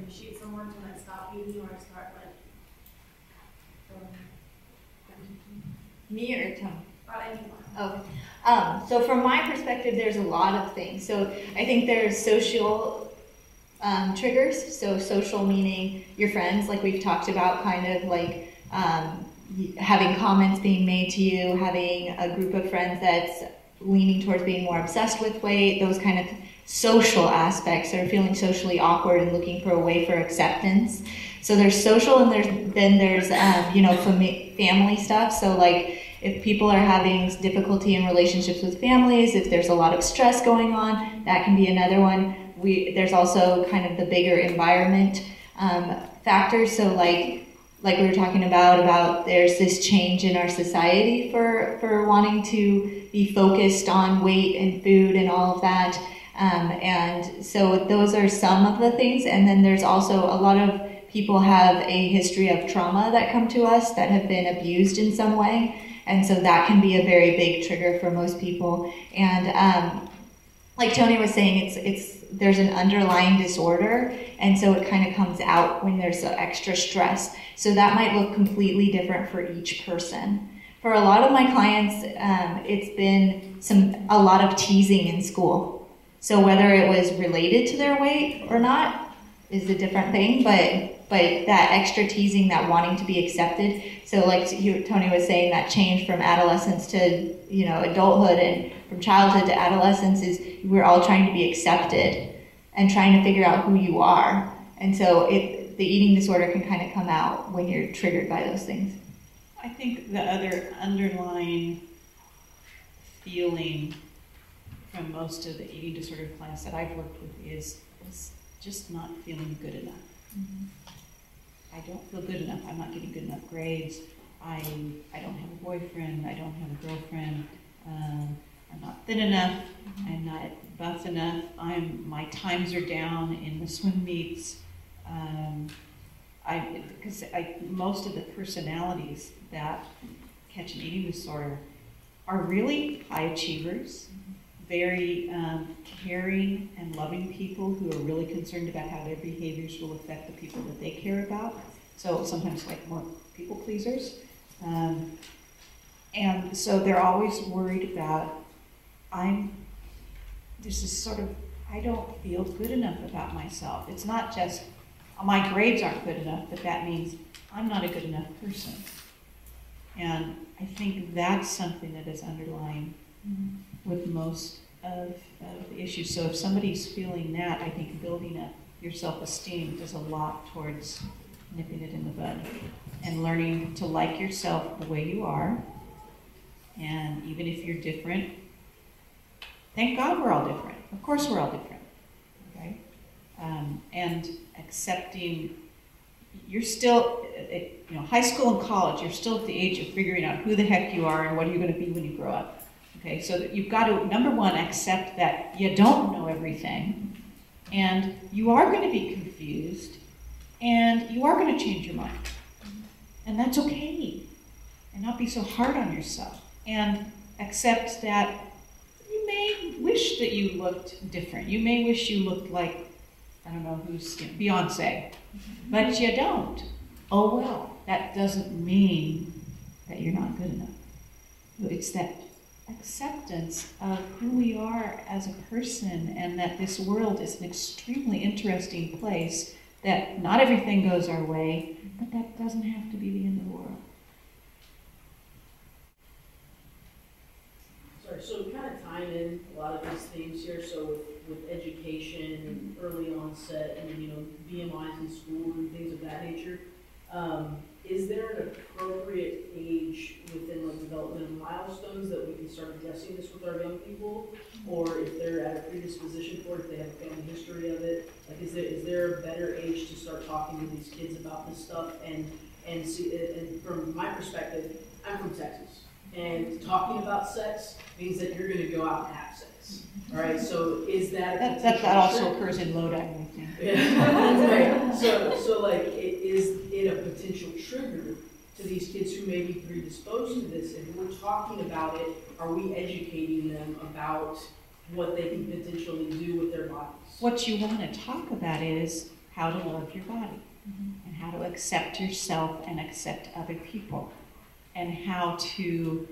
initiate someone to like stop eating or start like me or Tom? Anyone. Okay. So from my perspective, there's a lot of things. So I think there's social triggers. So social meaning your friends, like we've talked about, kind of like having comments being made to you, having a group of friends that's leaning towards being more obsessed with weight, those kind of social aspects, or feeling socially awkward and looking for a way for acceptance. So there's social, and then there's you know, family stuff. So like if people are having difficulty in relationships with families, if there's a lot of stress going on, that can be another one. There's also kind of the bigger environment factors. So like we were talking about there's this change in our society for wanting to be focused on weight and food and all of that. And so those are some of the things. And then there's also a lot of people have a history of trauma that come to us that have been abused in some way. And so that can be a very big trigger for most people. And like Tony was saying, there's an underlying disorder, and so it kind of comes out when there's extra stress. So that might look completely different for each person. For a lot of my clients, it's been a lot of teasing in school. So whether it was related to their weight or not is a different thing, but that extra teasing, that wanting to be accepted. So like Tony was saying, that change from adolescence to, you know, adulthood, and from childhood to adolescence is we're all trying to be accepted and trying to figure out who you are. And so the eating disorder can kind of come out when you're triggered by those things. I think the other underlying feeling from most of the eating disorder clients that I've worked with is just not feeling good enough. Mm-hmm. I don't feel good enough. I'm not getting good enough grades. I don't have a boyfriend. I don't have a girlfriend. I'm not thin enough. Mm-hmm. I'm not buff enough. My times are down in the swim meets. Because most of the personalities that catch an eating disorder are really high achievers, very caring and loving people who are really concerned about how their behaviors will affect the people that they care about. So sometimes like more people pleasers. And so they're always worried about, I don't feel good enough about myself. It's not just my grades aren't good enough, but that means I'm not a good enough person. And I think that's something that is underlying with most of the issues. So if somebody's feeling that, I think building up your self-esteem does a lot towards nipping it in the bud and learning to like yourself the way you are. And even if you're different, thank God we're all different. Of course we're all different, okay? And accepting, you're still, high school and college, you're still at the age of figuring out who the heck you are and what are you going to be when you grow up. Okay, so that you've got to, number one, accept that you don't know everything, and you are going to be confused, and you are going to change your mind. And that's okay. And not be so hard on yourself. And accept that you may wish that you looked different. You may wish you looked like, I don't know who's, Beyonce. But you don't. Oh well, that doesn't mean that you're not good enough. It's that acceptance of who we are as a person, and that this world is an extremely interesting place, that not everything goes our way, but that doesn't have to be the end of the world. Sorry, so kind of tying in a lot of these themes here, so with education and early onset and, BMIs in school and things of that nature, is there an appropriate age within like developmental milestones that we can start addressing this with our young people? Or if they're at a predisposition for it, if they have a family history of it, like is there a better age to start talking to these kids about this stuff? And from my perspective, I'm from Texas, and talking about sex means that you're going to go out and have sex. All right, so is that that also occurs in Lodi, I think. Yeah. Right. So like, is it a potential trigger to these kids who may be predisposed to this? If we're talking about it, are we educating them about what they can potentially do with their bodies? What you want to talk about is how to love your body, and how to accept yourself and accept other people, and how to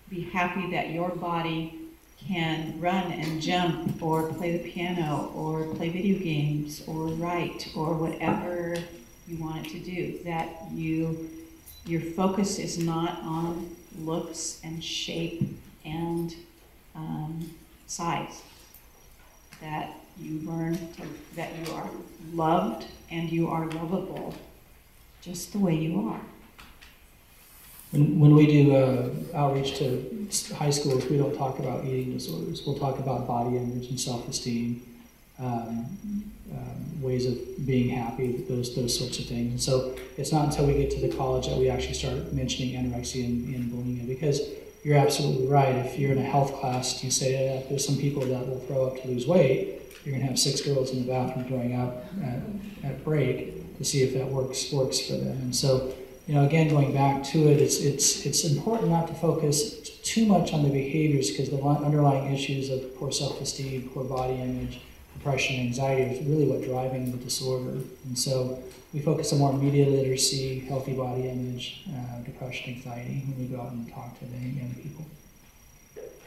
be happy that your body can run and jump or play the piano or play video games or write or whatever you want it to do. That your focus is not on looks and shape and size. That you learn that you are loved and you are lovable just the way you are. When we do outreach to high schools, we don't talk about eating disorders. We'll talk about body image and self-esteem, ways of being happy, those sorts of things. And so it's not until we get to the college that we actually start mentioning anorexia and bulimia, because you're absolutely right. If you're in a health class, you say that there's some people that will throw up to lose weight. You're going to have 6 girls in the bathroom throwing up at break to see if that works for them. And so, again, going back to it, it's important not to focus too much on the behaviors, because the underlying issues of poor self-esteem, poor body image, depression, anxiety is really what driving the disorder. And so we focus on more media literacy, healthy body image, depression, anxiety when we go out and talk to the young people.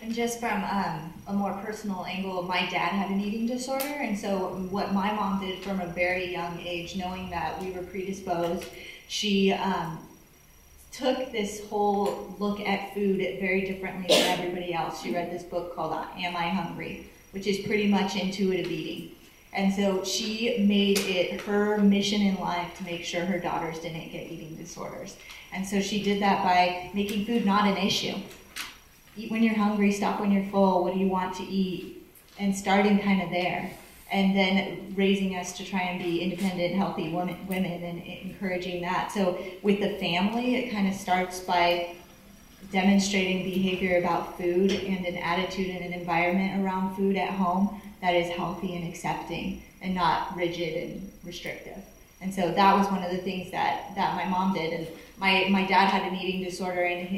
And just from a more personal angle, my dad had an eating disorder, and so what my mom did from a very young age, knowing that we were predisposed, she took this whole look at food very differently than everybody else. She read this book called Am I Hungry?, which is pretty much intuitive eating. And so she made it her mission in life to make sure her daughters didn't get eating disorders. And so she did that by making food not an issue. Eat when you're hungry, stop when you're full, what do you want to eat? And starting kind of there. And then raising us to try and be independent, healthy women and encouraging that. So with the family, it kind of starts by demonstrating behavior about food and an attitude and an environment around food at home that is healthy and accepting and not rigid and restrictive. And so that was one of the things that my mom did. And my dad had an eating disorder, and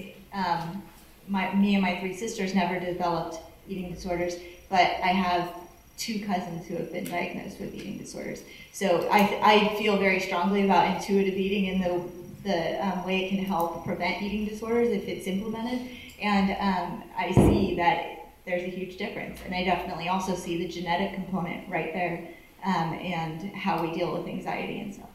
me and my 3 sisters never developed eating disorders, but I have 2 cousins who have been diagnosed with eating disorders. So I feel very strongly about intuitive eating and the way it can help prevent eating disorders if it's implemented. And I see that there's a huge difference. And I definitely also see the genetic component right there, and how we deal with anxiety and stuff.